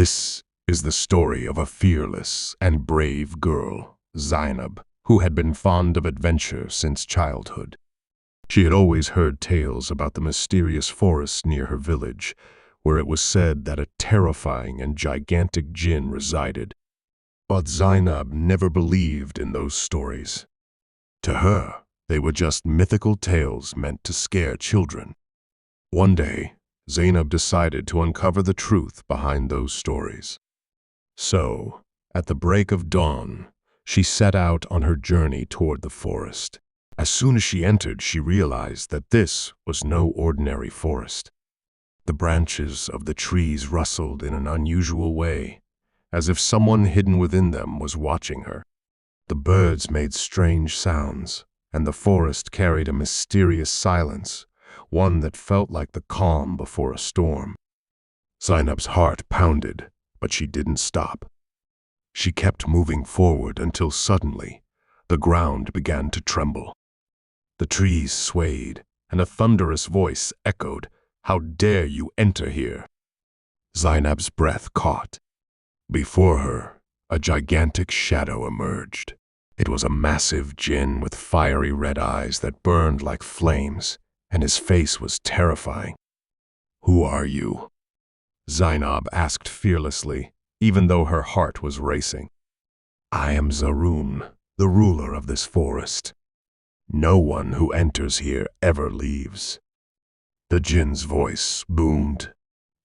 This is the story of a fearless and brave girl, Zainab, who had been fond of adventure since childhood. She had always heard tales about the mysterious forest near her village, where it was said that a terrifying and gigantic Jinn resided. But Zainab never believed in those stories. To her, they were just mythical tales meant to scare children. One day, Zainab decided to uncover the truth behind those stories. So, at the break of dawn, she set out on her journey toward the forest. As soon as she entered, she realized that this was no ordinary forest. The branches of the trees rustled in an unusual way, as if someone hidden within them was watching her. The birds made strange sounds, and the forest carried a mysterious silence, one that felt like the calm before a storm. Zainab's heart pounded, but she didn't stop. She kept moving forward until suddenly, the ground began to tremble. The trees swayed, and a thunderous voice echoed, "How dare you enter here?" Zainab's breath caught. Before her, a gigantic shadow emerged. It was a massive Jinn with fiery red eyes that burned like flames, and his face was terrifying. "Who are you?" Zainab asked fearlessly, even though her heart was racing. "I am Zaroon, the ruler of this forest. No one who enters here ever leaves." The Jinn's voice boomed.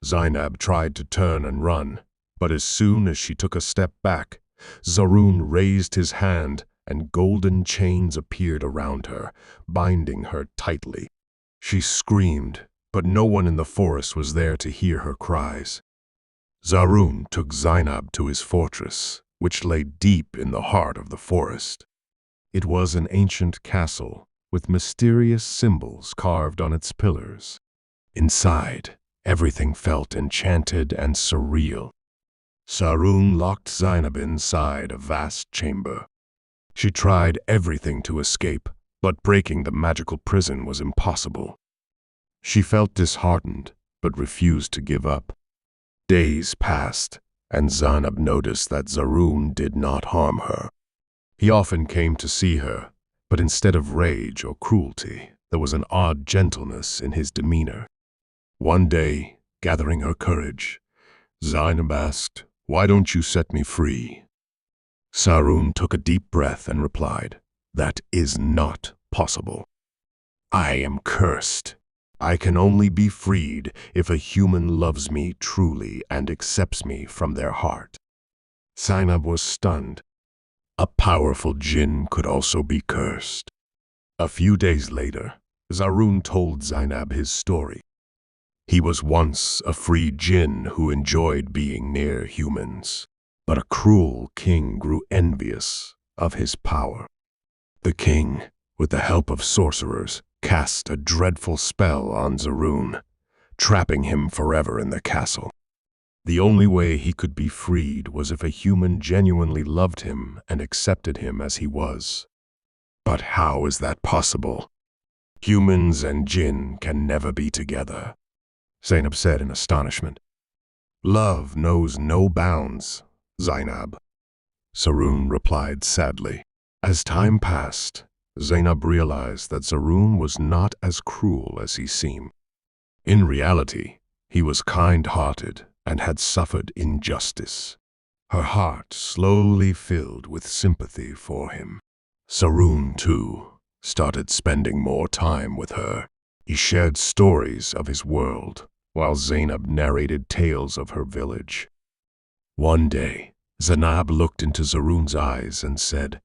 Zainab tried to turn and run, but as soon as she took a step back, Zaroon raised his hand and golden chains appeared around her, binding her tightly. She screamed, but no one in the forest was there to hear her cries. Zaroon took Zainab to his fortress, which lay deep in the heart of the forest. It was an ancient castle with mysterious symbols carved on its pillars. Inside, everything felt enchanted and surreal. Zaroon locked Zainab inside a vast chamber. She tried everything to escape, but breaking the magical prison was impossible. She felt disheartened, but refused to give up. Days passed, and Zainab noticed that Zaroon did not harm her. He often came to see her, but instead of rage or cruelty, there was an odd gentleness in his demeanor. One day, gathering her courage, Zainab asked, "Why don't you set me free?" Zaroon took a deep breath and replied, "That is not possible. I am cursed. I can only be freed if a human loves me truly and accepts me from their heart." Zainab was stunned. A powerful Jinn could also be cursed. A few days later, Zaroon told Zainab his story. He was once a free Jinn who enjoyed being near humans, but a cruel king grew envious of his power. The king, with the help of sorcerers, cast a dreadful spell on Zaroon, trapping him forever in the castle. The only way he could be freed was if a human genuinely loved him and accepted him as he was. But how is that possible? Humans and Jinn can never be together, Zainab said in astonishment. "Love knows no bounds, Zainab," Zaroon replied sadly. As time passed, Zainab realized that Zaroon was not as cruel as he seemed. In reality, he was kind-hearted and had suffered injustice. Her heart slowly filled with sympathy for him. Zaroon, too, started spending more time with her. He shared stories of his world, while Zainab narrated tales of her village. One day, Zainab looked into Zaroon's eyes and said,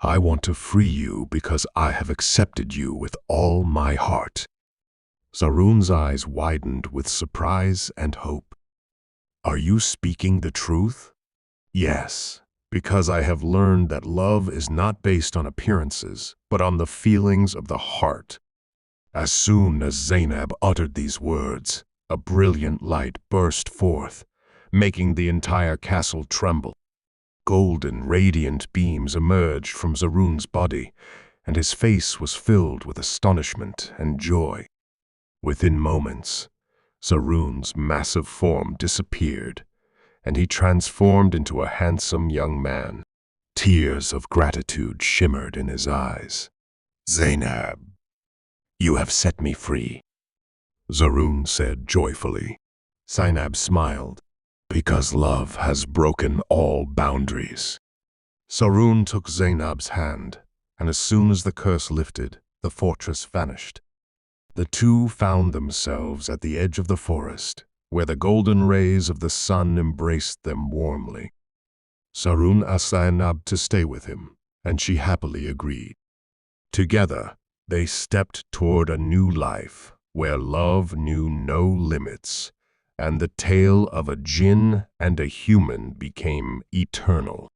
"I want to free you because I have accepted you with all my heart." Zaroon's eyes widened with surprise and hope. "Are you speaking the truth?" "Yes, because I have learned that love is not based on appearances, but on the feelings of the heart." As soon as Zainab uttered these words, a brilliant light burst forth, making the entire castle tremble. Golden, radiant beams emerged from Zaroon's body, and his face was filled with astonishment and joy. Within moments, Zaroon's massive form disappeared, and he transformed into a handsome young man. Tears of gratitude shimmered in his eyes. "Zainab, you have set me free," Zaroon said joyfully. Zainab smiled, "because love has broken all boundaries." Zaroon took Zainab's hand, and as soon as the curse lifted, the fortress vanished. The two found themselves at the edge of the forest, where the golden rays of the sun embraced them warmly. Zaroon asked Zainab to stay with him, and she happily agreed. Together, they stepped toward a new life, where love knew no limits, and the tale of a Jinn and a human became eternal.